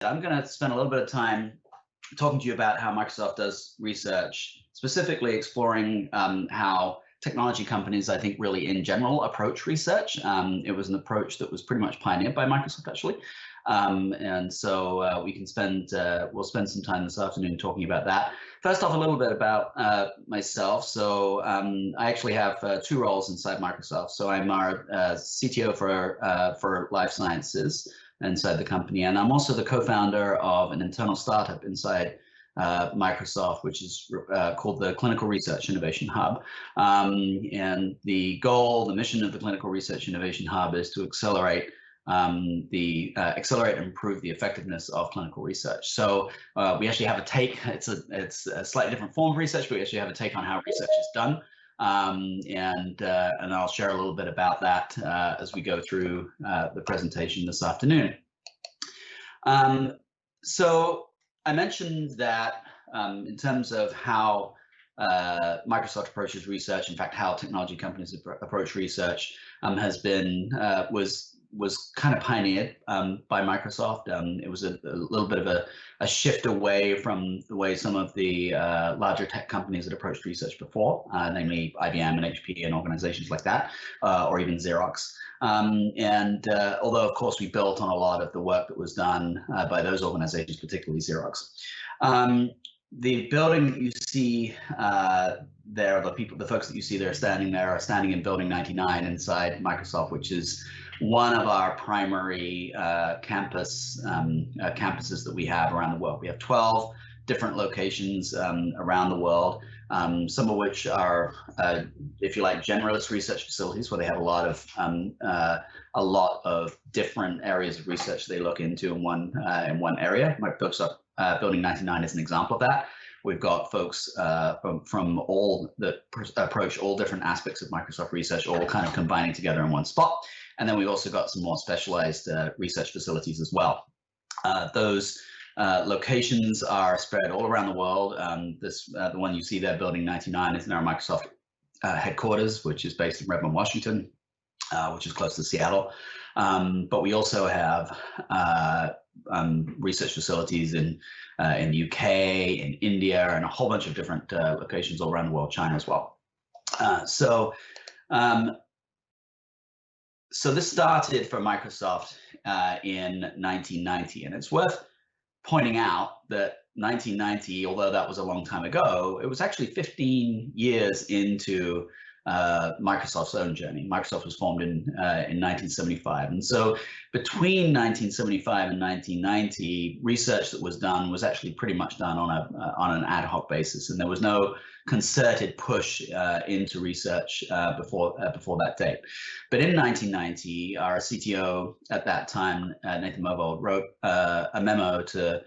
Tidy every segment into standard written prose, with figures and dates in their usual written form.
I'm going to spend a little bit of time talking to you about how Microsoft does research, specifically exploring how technology companies, I think, really in general approach research. It was an approach that was pretty much pioneered by Microsoft, actually. And so we can we'll spend some time this afternoon talking about that. First off, a little bit about myself. So I actually have two roles inside Microsoft. So I'm our CTO for life sciences inside the company, and I'm also the co-founder of an internal startup inside Microsoft, which is called the Clinical Research Innovation Hub. And the mission of the Clinical Research Innovation Hub is to accelerate accelerate and improve the effectiveness of clinical research. So we actually have a take. It's a slightly different form of research, but we actually have a take on how research is done. And I'll share a little bit about that as we go through the presentation this afternoon. So I mentioned that in terms of how Microsoft approaches research, in fact, how technology companies approach research was kind of pioneered by Microsoft. It was a little bit of a shift away from the way some of the larger tech companies had approached research before, namely IBM and HP and organizations like that, or even Xerox. Although, of course, we built on a lot of the work that was done by those organizations, particularly Xerox. The building that you see there, the folks that you see there standing there are standing in Building 99 inside Microsoft, which is one of our primary campuses that we have around the world. We have 12 different locations around the world, some of which are, if you like, generalist research facilities where they have a lot of different areas of research they look into in one area. Building 99 is an example of that. We've got folks from all that approach all different aspects of Microsoft research, all kind of combining together in one spot. And then we've also got some more specialized research facilities as well. Those locations are spread all around the world. The one you see there, Building 99, is in our Microsoft headquarters, which is based in Redmond, Washington, which is close to Seattle. But we also have research facilities in the UK, in India, and a whole bunch of different locations all around the world, China as well. So this started for Microsoft in 1990, and it's worth pointing out that 1990, although that was a long time ago, it was actually 15 years into Microsoft's own journey. Microsoft was formed in 1975, and so between 1975 and 1990, research that was done was actually pretty much done on an ad hoc basis, and there was no concerted push into research before that date. But in 1990, our CTO at that time, Nathan Myhrvold, wrote a memo to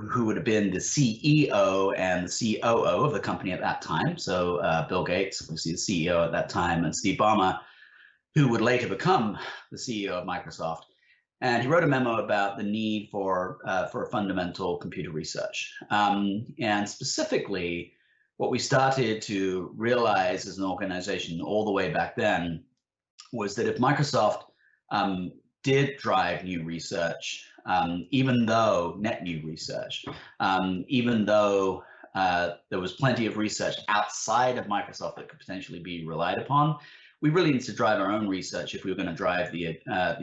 who would have been the CEO and the COO of the company at that time. So Bill Gates, obviously the CEO at that time, and Steve Ballmer, who would later become the CEO of Microsoft. And he wrote a memo about the need for fundamental computer research. And specifically, what we started to realize as an organization all the way back then was that if Microsoft did drive new research, even though net new research, even though there was plenty of research outside of Microsoft that could potentially be relied upon, we really need to drive our own research if we were going to drive the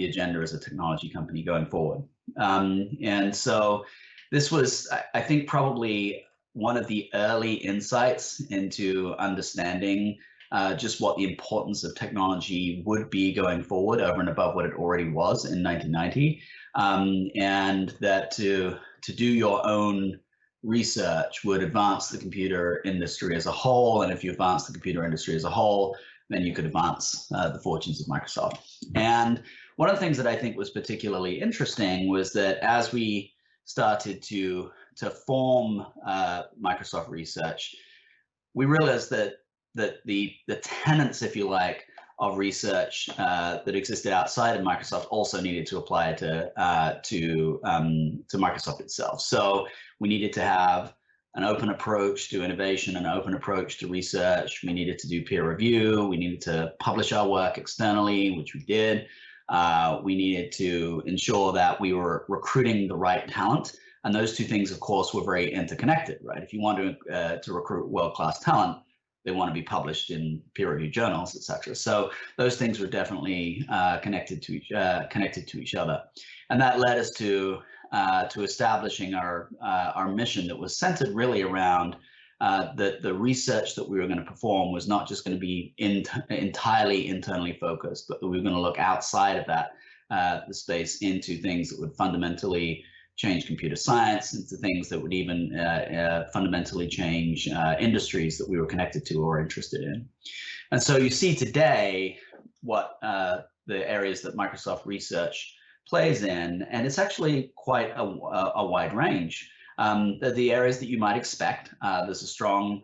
agenda as a technology company going forward. And so this was, I think, probably one of the early insights into understanding just what the importance of technology would be going forward over and above what it already was in 1990, and that to do your own research would advance the computer industry as a whole, and if you advance the computer industry as a whole, then you could advance the fortunes of Microsoft. And one of the things that I think was particularly interesting was that as we started to form Microsoft Research, we realized that the tenets, if you like, of research that existed outside of Microsoft also needed to apply to Microsoft itself. So we needed to have an open approach to innovation, an open approach to research. We needed to do peer review. We needed to publish our work externally, which we did. We needed to ensure that we were recruiting the right talent. And those two things, of course, were very interconnected, right? If you want to recruit world-class talent, they want to be published in peer-reviewed journals, et cetera. So those things were definitely connected to each other, and that led us to establishing our mission that was centered really around the research that we were going to perform was not just going to be entirely internally focused, but that we were going to look outside of that the space into things that would fundamentally change computer science, into things that would even fundamentally change industries that we were connected to or interested in. And so you see today what the areas that Microsoft Research plays in, and it's actually quite a wide range. The areas that you might expect, there's a strong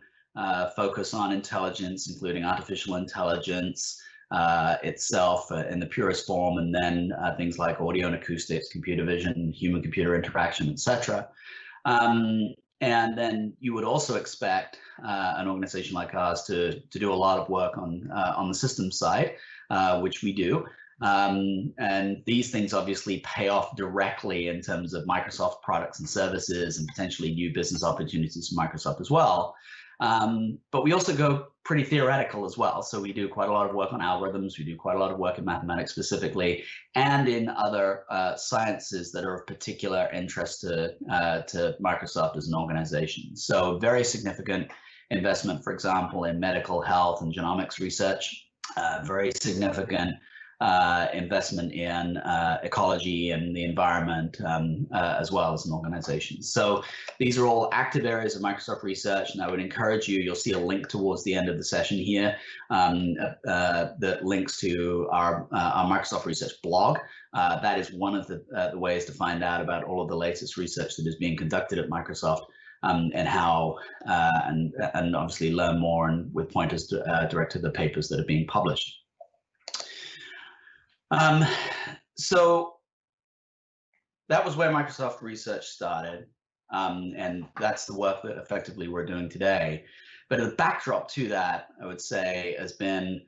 focus on intelligence, including artificial intelligence, itself in the purest form, and then things like audio and acoustics, computer vision, human-computer interaction, etc. And then you would also expect an organization like ours to do a lot of work on the systems side, which we do. And these things obviously pay off directly in terms of Microsoft products and services and potentially new business opportunities for Microsoft as well. But we also go pretty theoretical as well. So we do quite a lot of work on algorithms. We do quite a lot of work in mathematics specifically, and in other sciences that are of particular interest to Microsoft as an organization. So very significant investment, for example, in medical health and genomics research, very significant investment in ecology and the environment as well as an organization. So these are all active areas of Microsoft Research, and I would encourage you, you'll see a link towards the end of the session here that links to our Microsoft Research blog. That is one of the ways to find out about all of the latest research that is being conducted at Microsoft, and how, and obviously learn more, and with pointers direct to the papers that are being published. So that was where Microsoft Research started, and that's the work that effectively we're doing today. But the backdrop to that, I would say, has been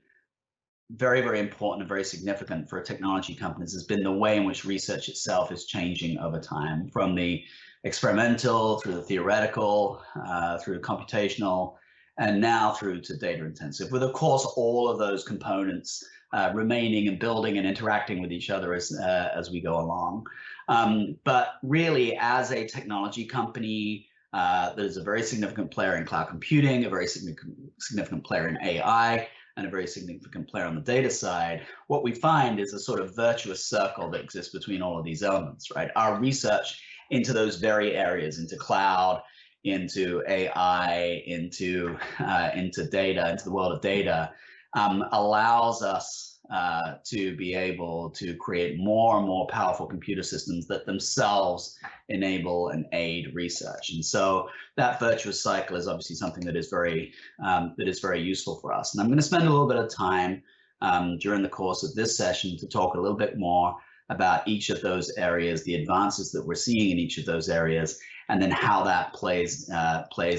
very, very important and very significant for technology companies, has been the way in which research itself is changing over time, from the experimental through the theoretical, through computational, and now through to data intensive, with of course all of those components remaining and building and interacting with each other as we go along. But really, as a technology company, there's a very significant player in cloud computing, a very significant player in AI, and a very significant player on the data side. What we find is a sort of virtuous circle that exists between all of these elements, right? Our research into those very areas, into cloud, into AI, into data, into the world of data, allows us to be able to create more and more powerful computer systems that themselves enable and aid research. And so that virtuous cycle is obviously something that is very useful for us. And I'm going to spend a little bit of time during the course of this session to talk a little bit more about each of those areas, the advances that we're seeing in each of those areas, and then how that plays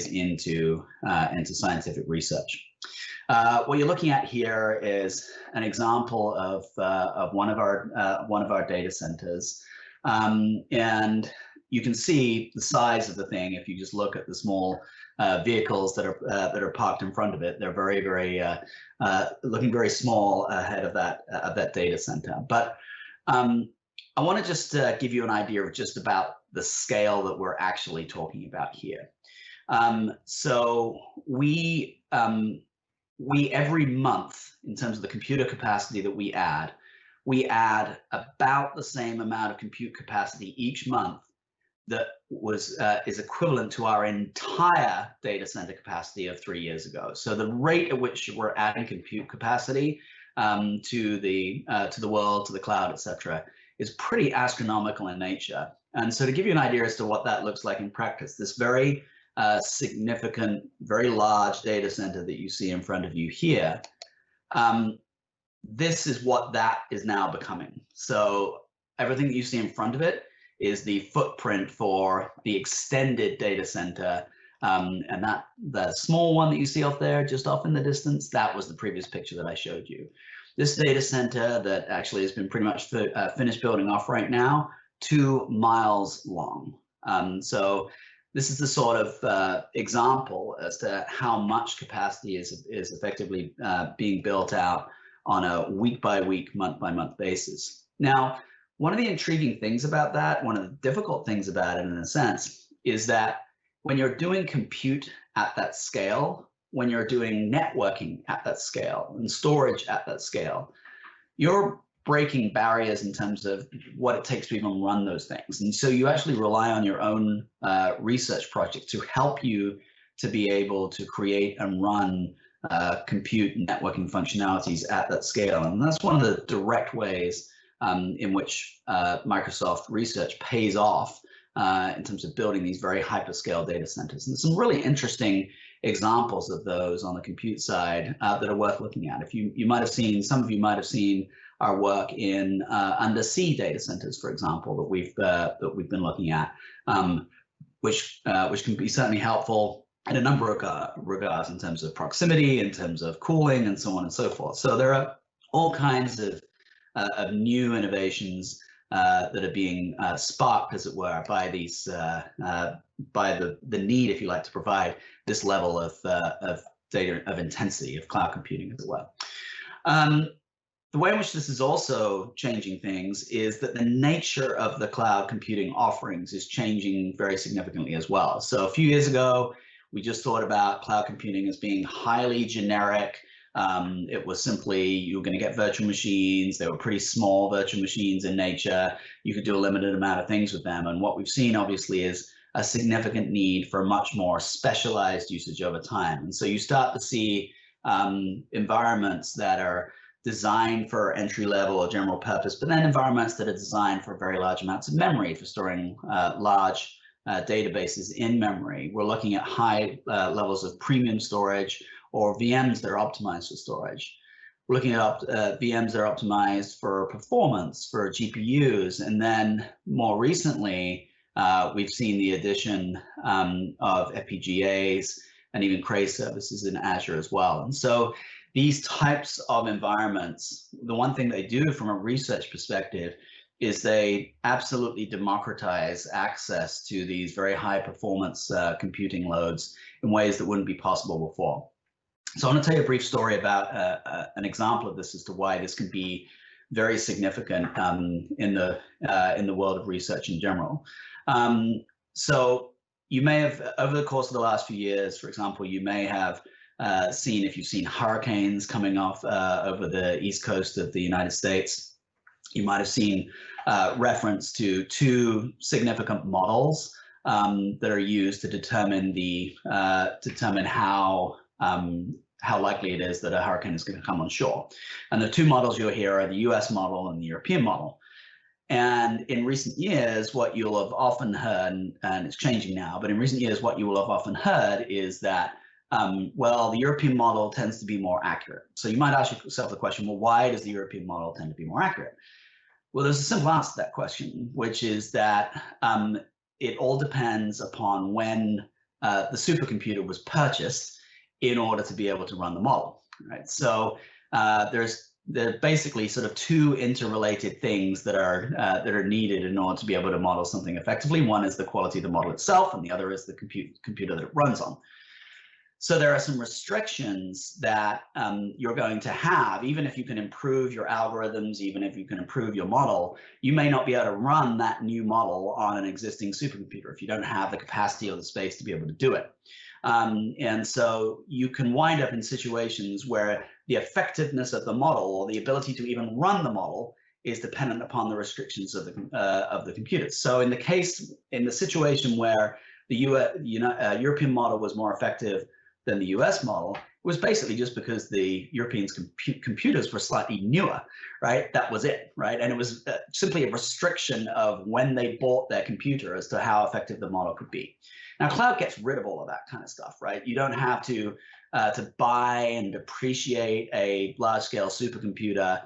into scientific research. What you're looking at here is an example of one of our data centers, and you can see the size of the thing if you just look at the small vehicles that are parked in front of it. They're very looking very small ahead of that data center. But I want to just give you an idea of just about the scale that we're actually talking about here. So we every month, in terms of the computer capacity that we add about the same amount of compute capacity each month that is equivalent to our entire data center capacity of 3 years ago. So the rate at which we're adding compute capacity to the world, to the cloud, etc., is pretty astronomical in nature. And so to give you an idea as to what that looks like in practice, this very significant, very large data center that you see in front of you here, this is what that is now becoming. So everything that you see in front of it is the footprint for the extended data center, and that small one that you see off there, just off in the distance, that was the previous picture that I showed you. this data center that actually has been pretty much finished building off right now, 2 miles long. So this is the sort of example as to how much capacity is effectively being built out on a week-by-week, month-by-month basis. Now, one of the intriguing things about that, one of the difficult things about it in a sense, is that when you're doing compute at that scale, when you're doing networking at that scale and storage at that scale, you're breaking barriers in terms of what it takes to even run those things. And so you actually rely on your own research project to help you to be able to create and run compute and networking functionalities at that scale. And that's one of the direct ways in which Microsoft research pays off in terms of building these very hyperscale data centers. And there's some really interesting examples of those on the compute side that are worth looking at. If you might have seen, some of you might have seen our work in undersea data centers, for example, that we've been looking at, which can be certainly helpful in a number of regards in terms of proximity, in terms of cooling, and so on and so forth. So there are all kinds of new innovations that are being sparked, as it were, by these by the need, if you like, to provide this level of data of intensity of cloud computing, as it were. The way in which this is also changing things is that the nature of the cloud computing offerings is changing very significantly as well. So a few years ago, we just thought about cloud computing as being highly generic. It was simply, you were going to get virtual machines. They were pretty small virtual machines in nature. You could do a limited amount of things with them. And what we've seen, obviously, is a significant need for much more specialized usage over time. And so you start to see environments that are designed for entry level or general purpose, but then environments that are designed for very large amounts of memory, for storing large databases in memory. We're looking at high levels of premium storage, or VMs that are optimized for storage. We're looking at VMs that are optimized for performance, for GPUs, and then more recently, we've seen the addition of FPGAs and even Cray services in Azure as well. And so these types of environments, the one thing they do from a research perspective is they absolutely democratize access to these very high performance computing loads in ways that wouldn't be possible before. So I want to tell you a brief story about an example of this as to why this can be very significant in the world of research in general. So you may have, over the course of the last few years, for example, you may have seen, if you've seen hurricanes coming off over the east coast of the United States, you might have seen reference to 2 significant models that are used to determine how likely it is that a hurricane is going to come on shore. And the 2 models you'll hear are the US model and the European model. And in recent years, what you'll have often heard, and it's changing now, but in recent years, what you will have often heard is that, well, the European model tends to be more accurate. So you might ask yourself the question, well, why does the European model tend to be more accurate? Well, there's a simple answer to that question, which is that it all depends upon when the supercomputer was purchased in order to be able to run the model, right? So there are basically sort of 2 interrelated things that are needed in order to be able to model something effectively. One is the quality of the model itself, and the other is the computer that it runs on. So there are some restrictions that you're going to have, even if you can improve your algorithms, even if you can improve your model, you may not be able to run that new model on an existing supercomputer if you don't have the capacity or the space to be able to do it. And so you can wind up in situations where the effectiveness of the model, or the ability to even run the model, is dependent upon the restrictions of the computers. So in the situation where the European model was more effective than the US model, it was basically just because the Europeans' computers were slightly newer, right? That was it, right? And it was simply a restriction of when they bought their computer as to how effective the model could be. Now, cloud gets rid of all of that kind of stuff, right? You don't have to buy and depreciate a large-scale supercomputer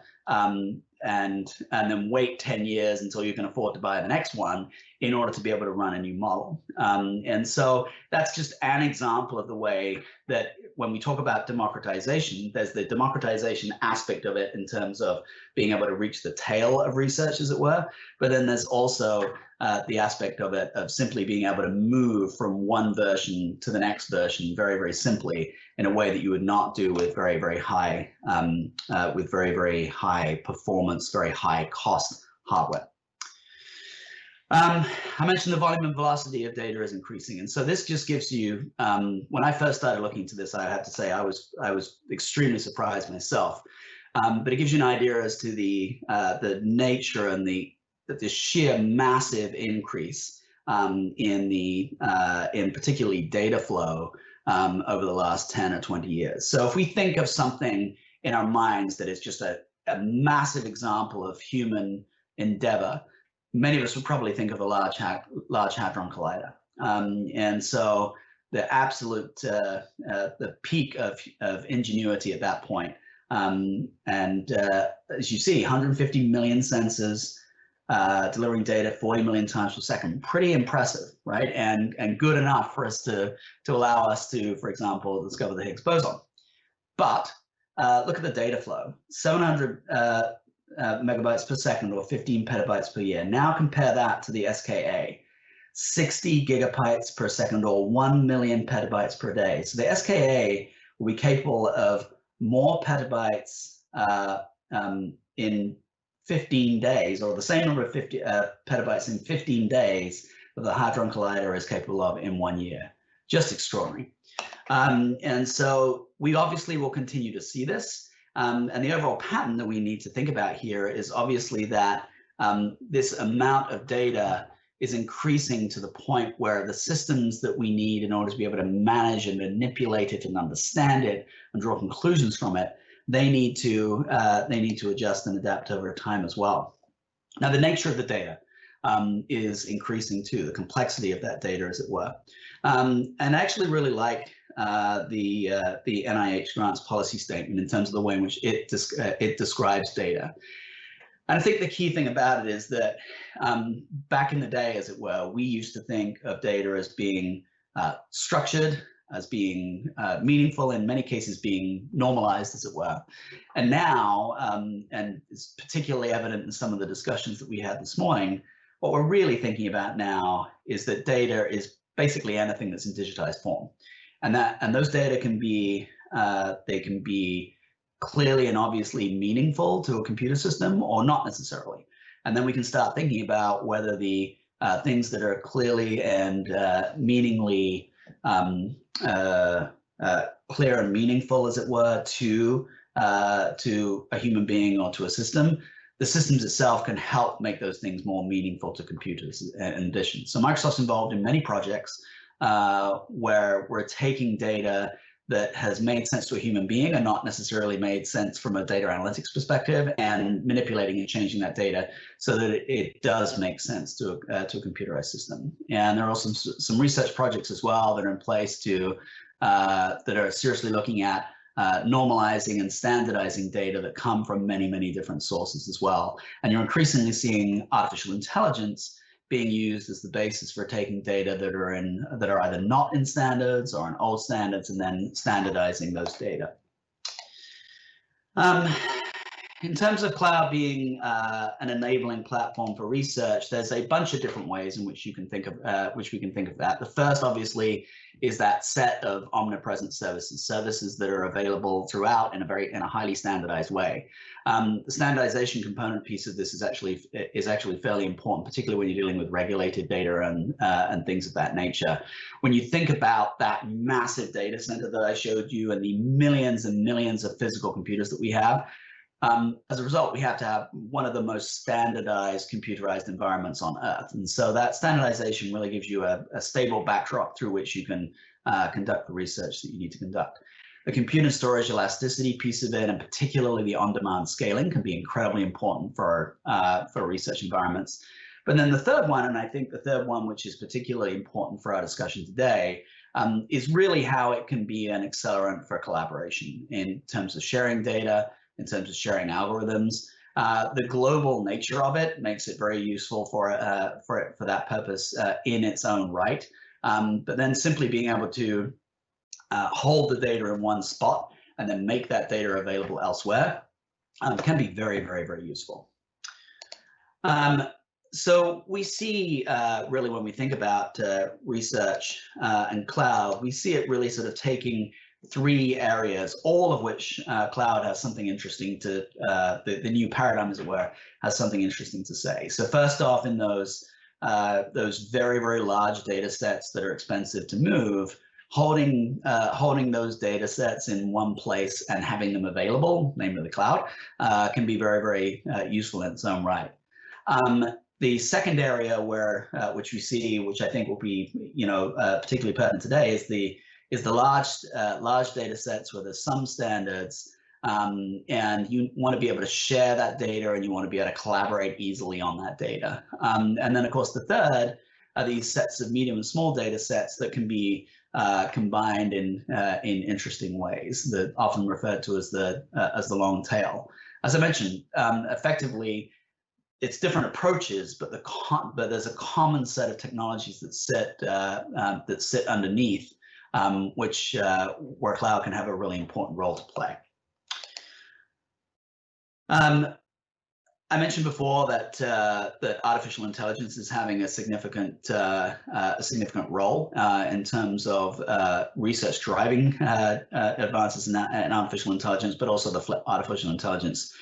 then wait 10 years until you can afford to buy the next one in order to be able to run a new model. And so that's just an example of the way that when we talk about democratization, there's the democratization aspect of it in terms of being able to reach the tail of research, as it were. But then there's also the aspect of it of simply being able to move from one version to the next version very, very simply in a way that you would not do with very, very high performance, very high cost hardware. I mentioned the volume and velocity of data is increasing, and so this just gives you. When I first started looking into this, I have to say I was extremely surprised myself, but it gives you an idea as to the nature and the sheer massive increase in particularly data flow over the last 10 or 20 years. So if we think of something in our minds that is just a massive example of human endeavor, many of us would probably think of a Large Hadron Collider. And so the absolute, the peak of ingenuity at that point. As you see, 150 million sensors delivering data 40 million times per second, pretty impressive, right? And good enough for us to allow us to, for example, discover the Higgs boson. But look at the data flow, 700 megabytes per second or 15 petabytes per year. Now compare that to the SKA, 60 gigabytes per second or 1 million petabytes per day. So the SKA will be capable of more petabytes in 15 days, or the same number of petabytes in 15 days that the Hadron Collider is capable of in 1 year. Just extraordinary. And so we obviously will continue to see this. And the overall pattern that we need to think about here is obviously that this amount of data is increasing to the point where the systems that we need in order to be able to manage and manipulate it and understand it and draw conclusions from it, they need to adjust and adapt over time as well. Now, the nature of the data is increasing too, the complexity of that data, as it were. And I actually really like the NIH grants policy statement in terms of the way in which it describes data. And I think the key thing about it is that back in the day, as it were, we used to think of data as being structured, as being meaningful, in many cases being normalized, as it were. And now, and it's particularly evident in some of the discussions that we had this morning, what we're really thinking about now is that data is basically anything that's in digitized form. And those data can be, they can be clearly and obviously meaningful to a computer system or not necessarily. And then we can start thinking about whether the things that are clearly and meaningly clear and meaningful, as it were, to a human being or to a system, the systems itself can help make those things more meaningful to computers in addition. So Microsoft's involved in many projects where we're taking data that has made sense to a human being and not necessarily made sense from a data analytics perspective, and manipulating and changing that data so that it does make sense to a computerized system. And there are also some research projects as well that are in place to that are seriously looking at normalizing and standardizing data that come from many, many different sources as well. And you're increasingly seeing artificial intelligence being used as the basis for taking data that are either not in standards or in old standards, and then standardizing those data. In terms of cloud being an enabling platform for research, there's a bunch of different ways in which you can think of we can think of that. The first, obviously, is that set of omnipresent services that are available throughout in a highly standardized way. The standardization component piece of this is actually fairly important, particularly when you're dealing with regulated data and things of that nature. When you think about that massive data center that I showed you and the millions and millions of physical computers that we have, as a result, we have to have one of the most standardized computerized environments on Earth. And so that standardization really gives you a stable backdrop through which you can conduct the research that you need to conduct. The compute and storage elasticity piece of it, and particularly the on-demand scaling, can be incredibly important for research environments. But then the third one, and I think the third one, which is particularly important for our discussion today, is really how it can be an accelerant for collaboration in terms of sharing data, in terms of sharing algorithms, The global nature of it makes it very useful for that purpose in its own right. But then simply being able to hold the data in one spot and then make that data available elsewhere can be very, very, very useful. So we see really when we think about research and cloud, we see it really sort of taking three areas, all of which cloud has something interesting to, the new paradigm, as it were, has something interesting to say. So first off, in those very, very large data sets that are expensive to move, holding those data sets in one place and having them available, namely the cloud, can be very, very useful in its own right. The second area where which we see, which I think will be particularly pertinent today, is the large data sets where there's some standards, and you want to be able to share that data, and you want to be able to collaborate easily on that data. And then, of course, the third are these sets of medium and small data sets that can be combined in interesting ways, that often referred to as the long tail. As I mentioned, effectively, it's different approaches, but there's a common set of technologies that sit underneath, where cloud can have a really important role to play. I mentioned before that that artificial intelligence is having a significant role in terms of research driving advances in artificial intelligence, but also the artificial intelligence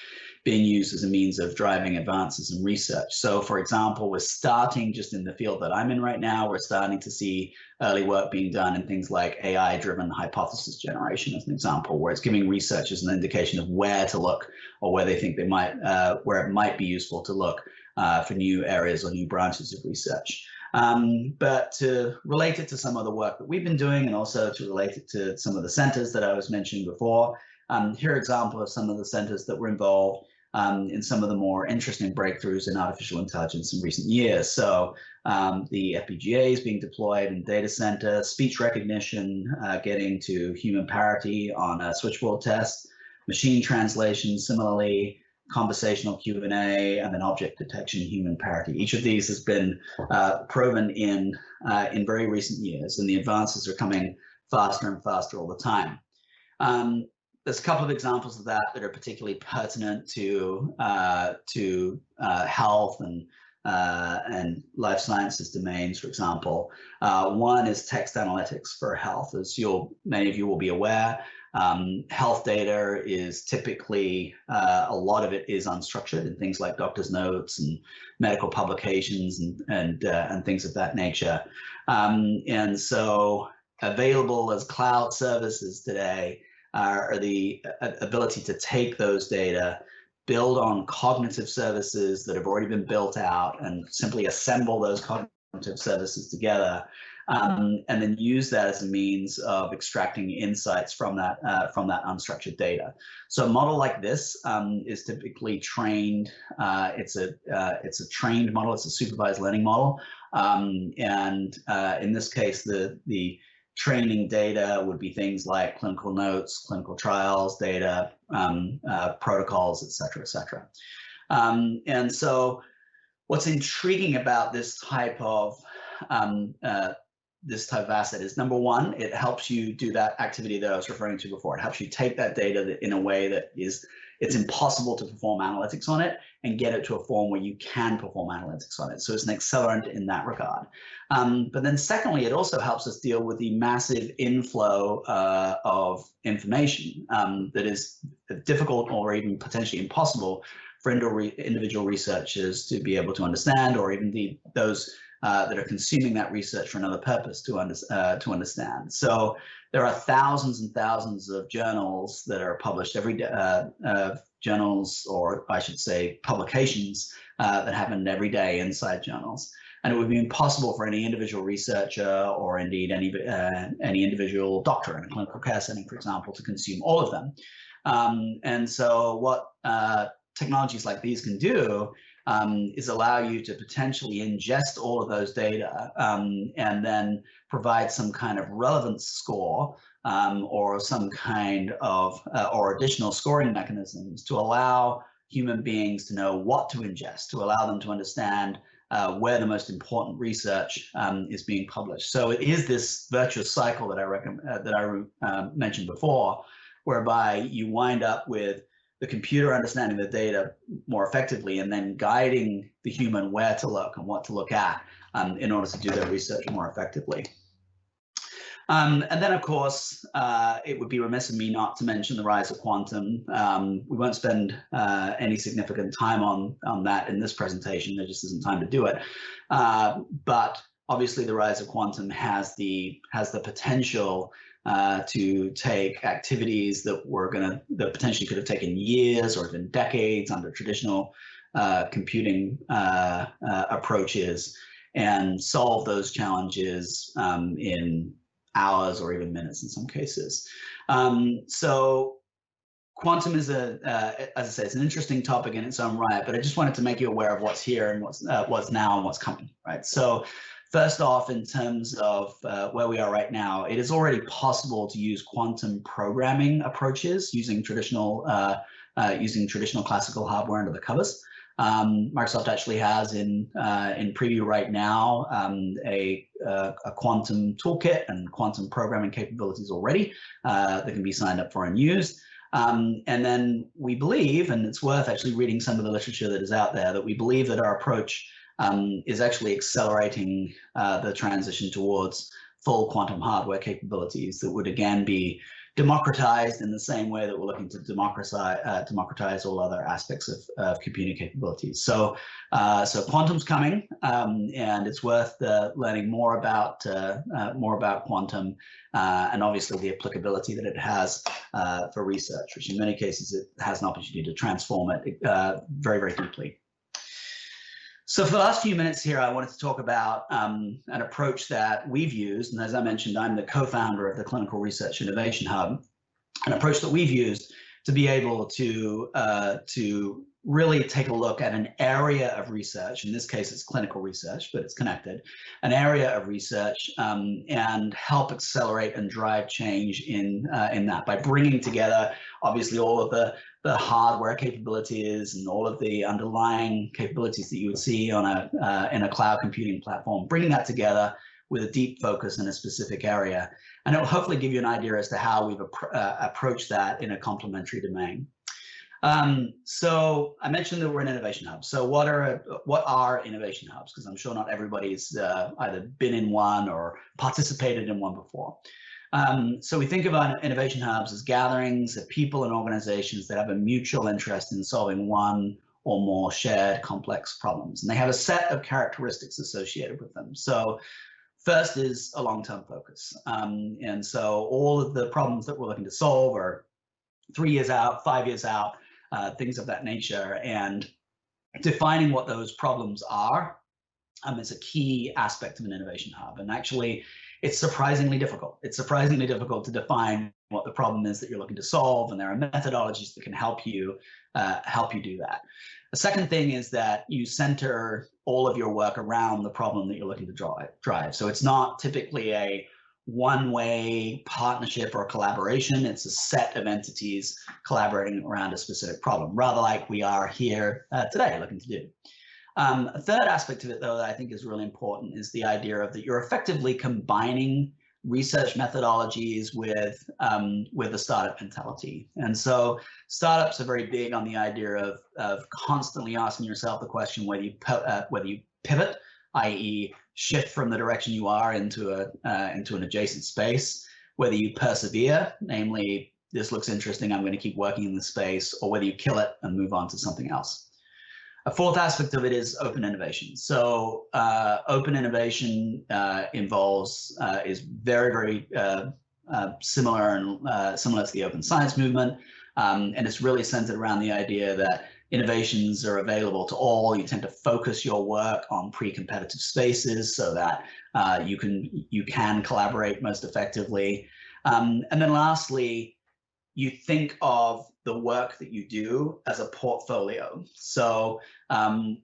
being used as a means of driving advances in research. So, for example, we're starting, just in the field that I'm in right now, we're starting to see early work being done in things like AI-driven hypothesis generation, as an example, where it's giving researchers an indication of where to look, or where they think they might, where it might be useful to look for new areas or new branches of research. But to relate it to some of the work that we've been doing, and also to relate it to some of the centers that I was mentioning before, here are examples of some of the centers that were involved in some of the more interesting breakthroughs in artificial intelligence in recent years. So the FPGA is being deployed in data center, speech recognition, getting to human parity on a switchboard test, machine translation, similarly, conversational Q&A, and then object detection, human parity. Each of these has been proven in very recent years, and the advances are coming faster and faster all the time. There's a couple of examples of that are particularly pertinent to health and life sciences domains, for example. One is text analytics for health. As many of you will be aware, health data is typically, a lot of it is unstructured in things like doctor's notes and medical publications and things of that nature. And so available as cloud services today are the ability to take those data, build on cognitive services that have already been built out, and simply assemble those cognitive services together, and then use that as a means of extracting insights from that unstructured data. So a model like this is typically trained. It's a trained model. It's a supervised learning model, and in this case, the training data would be things like clinical notes, clinical trials data, protocols, et cetera, et cetera. And so what's intriguing about this type of asset is, number one, it helps you do that activity that I was referring to before. It helps you take that data in a way that it's impossible to perform analytics on it, and get it to a form where you can perform analytics on it. So it's an accelerant in that regard. But then secondly, it also helps us deal with the massive inflow of information that is difficult or even potentially impossible for individual researchers to be able to understand, or even those that are consuming that research for another purpose to understand. So there are thousands and thousands of journals that are published every day, journals, or I should say publications, that happen every day inside journals. And it would be impossible for any individual researcher, or indeed any individual doctor in a clinical care setting, for example, to consume all of them. And so what technologies like these can do is allow you to potentially ingest all of those data, and then provide some kind of relevance score, or some kind of or additional scoring mechanisms to allow human beings to know what to ingest, to allow them to understand where the most important research is being published. So it is this virtuous cycle that I mentioned before, whereby you wind up with the computer understanding the data more effectively and then guiding the human where to look and what to look at in order to do their research more effectively. And then, of course, it would be remiss of me not to mention the rise of quantum. We won't spend any significant time on that in this presentation. There just isn't time to do it. But obviously, the rise of quantum has the potential to take activities that potentially could have taken years or even decades under traditional computing approaches and solve those challenges in hours or even minutes in some cases. So quantum is as I say, it's an interesting topic in its own right, but I just wanted to make you aware of what's here and what's now and what's coming, right? So first off, in terms of where we are right now, it is already possible to use quantum programming approaches using traditional classical hardware under the covers. Microsoft actually has in preview right now a quantum toolkit and quantum programming capabilities already that can be signed up for and used. And then we believe, and it's worth actually reading some of the literature that is out there, that we believe that our approach is actually accelerating the transition towards full quantum hardware capabilities that would again be democratized in the same way that we're looking to democratize all other aspects of computing capabilities. So quantum's coming, and it's worth learning more about quantum and obviously the applicability that it has for research, which in many cases it has an opportunity to transform it very, very deeply. So for the last few minutes here, I wanted to talk about an approach that we've used. And as I mentioned, I'm the co-founder of the Clinical Research Innovation Hub, an approach that we've used to be able to really take a look at an area of research. In this case, it's clinical research, but it's connected, an area of research and help accelerate and drive change in that by bringing together, obviously, all of the hardware capabilities and all of the underlying capabilities that you would see on in a cloud computing platform, bringing that together with a deep focus in a specific area. And it will hopefully give you an idea as to how we've approached that in a complementary domain. So I mentioned that we're an innovation hub. So what are innovation hubs? Because I'm sure not everybody's either been in one or participated in one before. So we think about innovation hubs as gatherings of people and organizations that have a mutual interest in solving one or more shared complex problems. And they have a set of characteristics associated with them. So first is a long-term focus. And so all of the problems that we're looking to solve are 3 years out, 5 years out, things of that nature. And defining what those problems are is a key aspect of an innovation hub. And actually, it's surprisingly difficult. It's surprisingly difficult to define what the problem is that you're looking to solve, and there are methodologies that can help you do that. The second thing is that you center all of your work around the problem that you're looking to drive. So it's not typically a one-way partnership or collaboration. It's a set of entities collaborating around a specific problem, rather like we are here today looking to do. A third aspect of it, though, that I think is really important is the idea of that you're effectively combining research methodologies with a startup mentality. And so startups are very big on the idea of constantly asking yourself the question whether you pivot, i.e. shift from the direction you are into an adjacent space, whether you persevere, namely, this looks interesting, I'm going to keep working in this space, or whether you kill it and move on to something else. A fourth aspect of it is open innovation. So open innovation is very, very similar to the open science movement. And it's really centered around the idea that innovations are available to all. You tend to focus your work on pre-competitive spaces so that you can collaborate most effectively. And then lastly, you think of the work that you do as a portfolio. So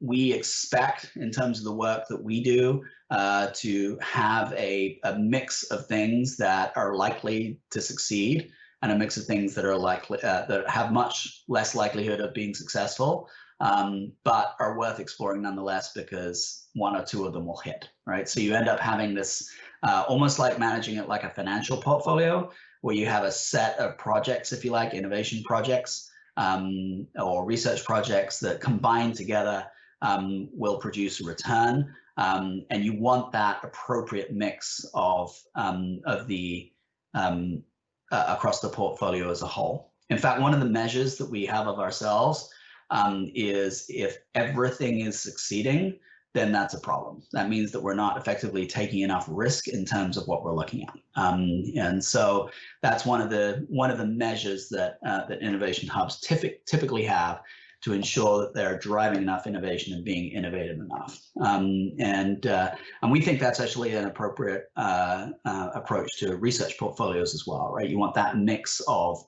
we expect, in terms of the work that we do, to have a mix of things that are likely to succeed and a mix of things that are likely that have much less likelihood of being successful, but are worth exploring nonetheless because one or two of them will hit, right? So you end up having this almost like managing it like a financial portfolio, where you have a set of projects, if you like, innovation projects or research projects that combined together will produce a return. And you want that appropriate mix of the across the portfolio as a whole. In fact, one of the measures that we have of ourselves is if everything is succeeding, then that's a problem. That means that we're not effectively taking enough risk in terms of what we're looking at. And so that's one of the measures that that innovation hubs typically have to ensure that they're driving enough innovation and being innovative enough. And we think that's actually an appropriate approach to research portfolios as well, right? You want that mix of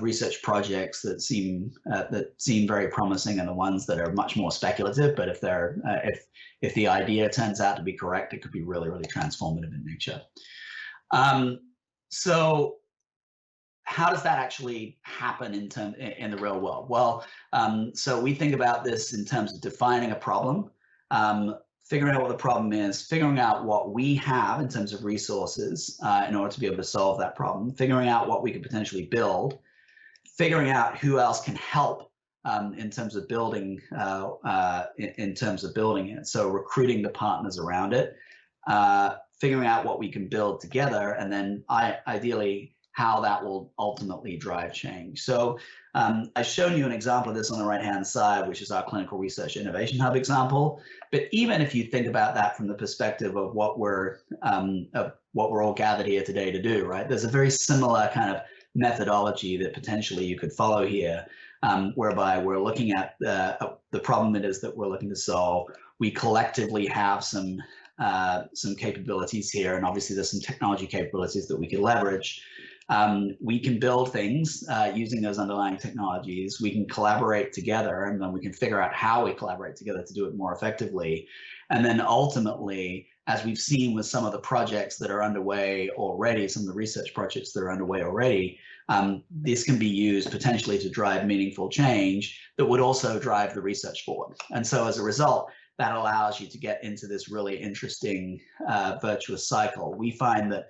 research projects that seem very promising and the ones that are much more speculative. But if the idea turns out to be correct, it could be really, really transformative in nature. So how does that actually happen in the real world? Well, so we think about this in terms of defining a problem, figuring out what the problem is, figuring out what we have in terms of resources in order to be able to solve that problem, figuring out what we could potentially build, figuring out who else can help in terms of building it. So recruiting the partners around it, figuring out what we can build together, and then ideally how that will ultimately drive change. So I've shown you an example of this on the right-hand side, which is our Clinical Research Innovation Hub example. But even if you think about that from the perspective of what we're all gathered here today to do, right? There's a very similar kind of methodology that potentially you could follow here, whereby we're looking at the problem it is that we're looking to solve. We collectively have some capabilities here, and obviously there's some technology capabilities that we can leverage. We can build things using those underlying technologies. We can collaborate together, and then we can figure out how we collaborate together to do it more effectively. And then ultimately, as we've seen with some of the projects that are underway already, some of the research projects that are underway already, this can be used potentially to drive meaningful change that would also drive the research forward. And so as a result, that allows you to get into this really interesting virtuous cycle. We find that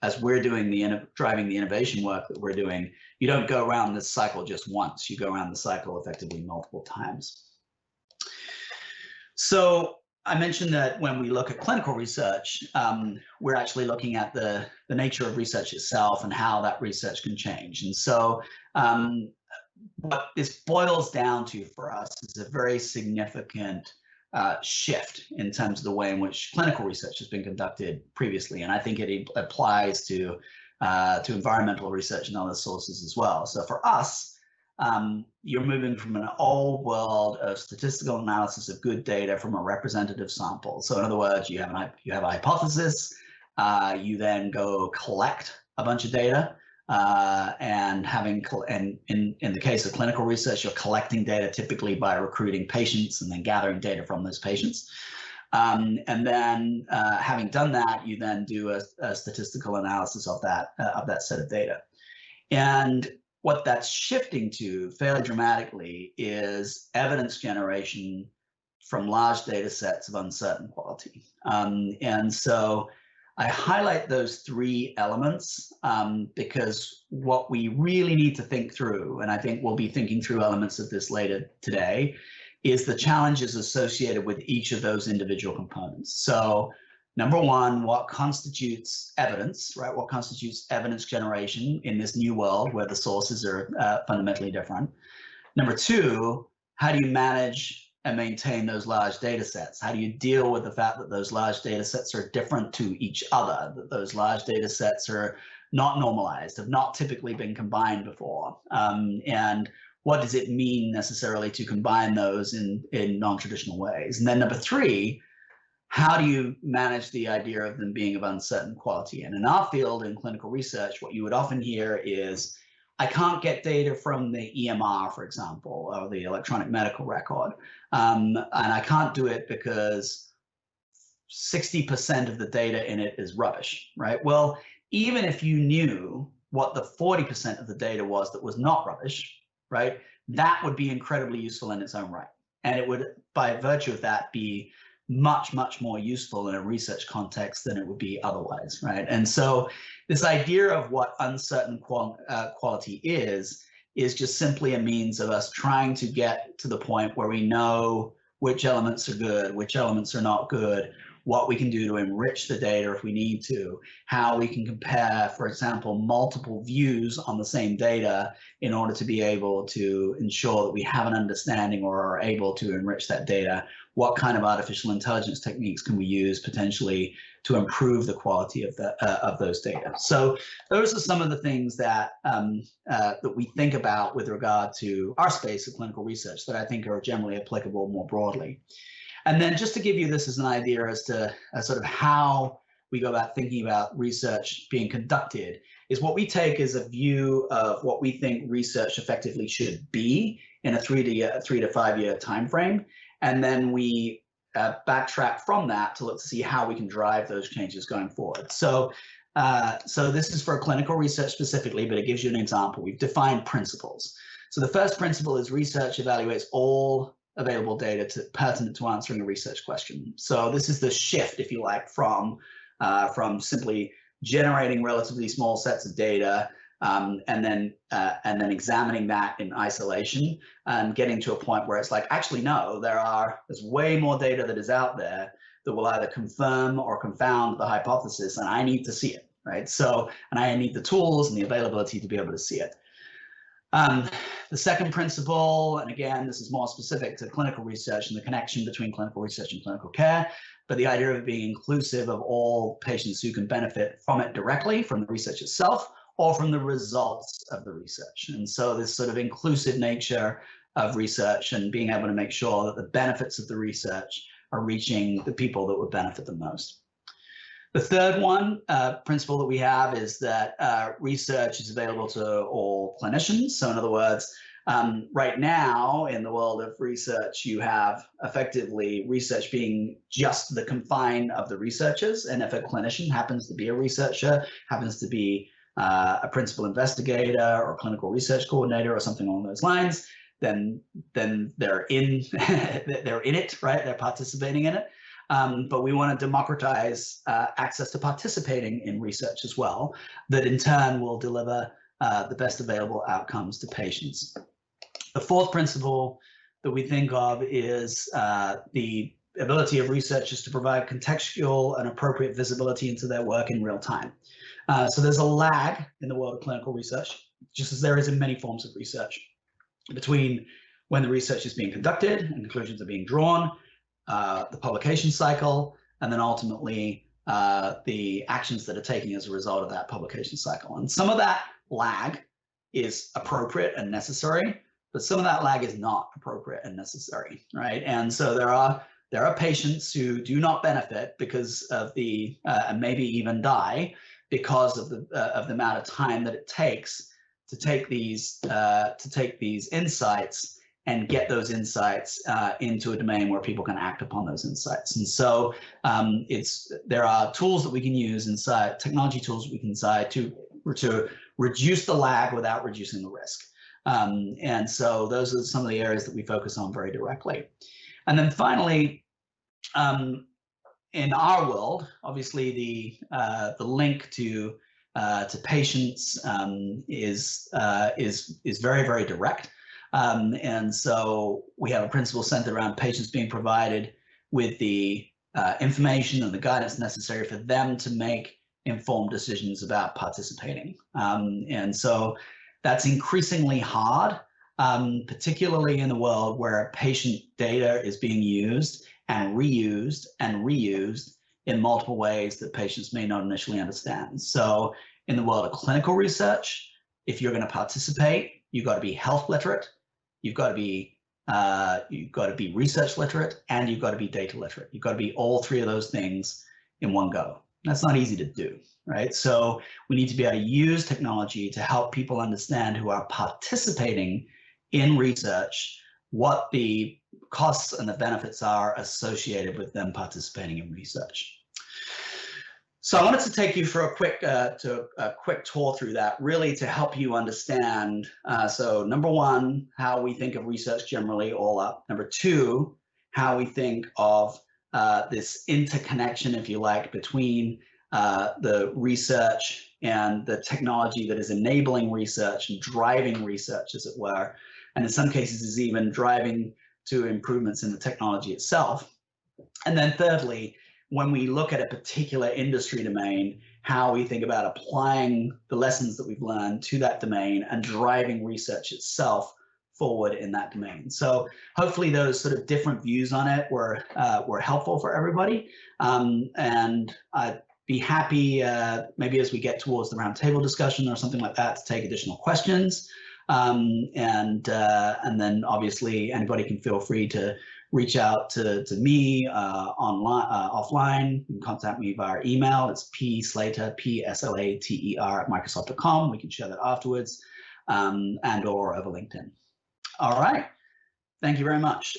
as we're doing driving the innovation work that we're doing, you don't go around this cycle just once. You go around the cycle effectively multiple times. So I mentioned that when we look at clinical research, we're actually looking at the nature of research itself and how that research can change. And so what this boils down to for us is a very significant shift in terms of the way in which clinical research has been conducted previously, and I think it applies to environmental research and other sources as well. So for us, you're moving from an old world of statistical analysis of good data from a representative sample. So in other words, you have a hypothesis, you then go collect a bunch of data. And in the case of clinical research, you're collecting data typically by recruiting patients and then gathering data from those patients. And then having done that, you then do a statistical analysis of that set of data. And what that's shifting to fairly dramatically is evidence generation from large data sets of uncertain quality. And so I highlight those three elements because what we really need to think through, and I think we'll be thinking through elements of this later today, is the challenges associated with each of those individual components. So number one, what constitutes evidence, right? What constitutes evidence generation in this new world where the sources are fundamentally different? Number two, how do you manage and maintain those large data sets? How do you deal with the fact that those large data sets are different to each other, that those large data sets are not normalized, have not typically been combined before? And what does it mean necessarily to combine those in non-traditional ways? And then number three, how do you manage the idea of them being of uncertain quality? And in our field, in clinical research, what you would often hear is, I can't get data from the EMR, for example, or the electronic medical record. And I can't do it because 60% of the data in it is rubbish, right? Well, even if you knew what the 40% of the data was that was not rubbish, right? That would be incredibly useful in its own right. And it would, by virtue of that, be much, much more useful in a research context than it would be otherwise, right? And so this idea of what uncertain quality is just simply a means of us trying to get to the point where we know which elements are good, which elements are not good, what we can do to enrich the data if we need to, how we can compare, for example, multiple views on the same data in order to be able to ensure that we have an understanding or are able to enrich that data. What kind of artificial intelligence techniques can we use potentially to improve the quality of those data? So those are some of the things that that we think about with regard to our space of clinical research that I think are generally applicable more broadly. And then just to give you this as an idea as to sort of how we go about thinking about research being conducted, is what we take is a view of what we think research effectively should be in a 3 to 5 year time frame. And then we backtrack from that to look to see how we can drive those changes going forward. So this is for clinical research specifically, but it gives you an example. We've defined principles. So the first principle is research evaluates all available data pertinent to answering a research question. So this is the shift, if you like, from simply generating relatively small sets of data and then examining that in isolation and getting to a point where it's like, actually, no, there's way more data that is out there that will either confirm or confound the hypothesis, and I need to see it, right? So, and I need the tools and the availability to be able to see it. The second principle, and again, this is more specific to clinical research and the connection between clinical research and clinical care, but the idea of it being inclusive of all patients who can benefit from it directly, from the research itself, or from the results of the research. And so this sort of inclusive nature of research and being able to make sure that the benefits of the research are reaching the people that would benefit the most. The third one, principle that we have is that research is available to all clinicians. So in other words, right now in the world of research, you have effectively research being just the confine of the researchers. And if a clinician happens to be a researcher, happens to be a principal investigator or clinical research coordinator or something along those lines, then they're in they're in it, right? They're participating in it. But we want to democratize access to participating in research as well, that in turn will deliver the best available outcomes to patients. The fourth principle that we think of is the ability of researchers to provide contextual and appropriate visibility into their work in real time. So there's a lag in the world of clinical research, just as there is in many forms of research, between when the research is being conducted and conclusions are being drawn, the publication cycle, and then ultimately the actions that are taken as a result of that publication cycle. And some of that lag is appropriate and necessary, but some of that lag is not appropriate and necessary, right? And so there are patients who do not benefit because of the and maybe even die because of the amount of time that it takes to take these insights and get those insights into a domain where people can act upon those insights. And so there are tools that we can use inside, technology tools we can use to reduce the lag without reducing the risk. And so those are some of the areas that we focus on very directly. And then finally, in our world, obviously the link to patients is very, very direct. And so we have a principle centered around patients being provided with the information and the guidance necessary for them to make informed decisions about participating. And so that's increasingly hard, particularly in the world where patient data is being used and reused in multiple ways that patients may not initially understand. So in the world of clinical research, if you're going to participate, you've got to be health literate, you've got to be research literate, and you've got to be data literate. You've got to be all three of those things in one go. That's not easy to do, right? So we need to be able to use technology to help people understand who are participating in research, what the costs and the benefits are associated with them participating in research. So I wanted to take you for a quick tour through that, really to help you understand. So number one, how we think of research generally, all up. Number two, how we think of this interconnection, if you like, between the research and the technology that is enabling research and driving research, as it were, and in some cases is even driving to improvements in the technology itself. And then thirdly, when we look at a particular industry domain, how we think about applying the lessons that we've learned to that domain and driving research itself forward in that domain. So hopefully those sort of different views on it were helpful for everybody. And I'd be happy, maybe as we get towards the roundtable discussion or something like that, to take additional questions. And then obviously anybody can feel free to reach out to me online, offline. You can contact me via email. It's pslater, P-S-L-A-T-E-R @microsoft.com. We can share that afterwards, and or over LinkedIn. All right. Thank you very much.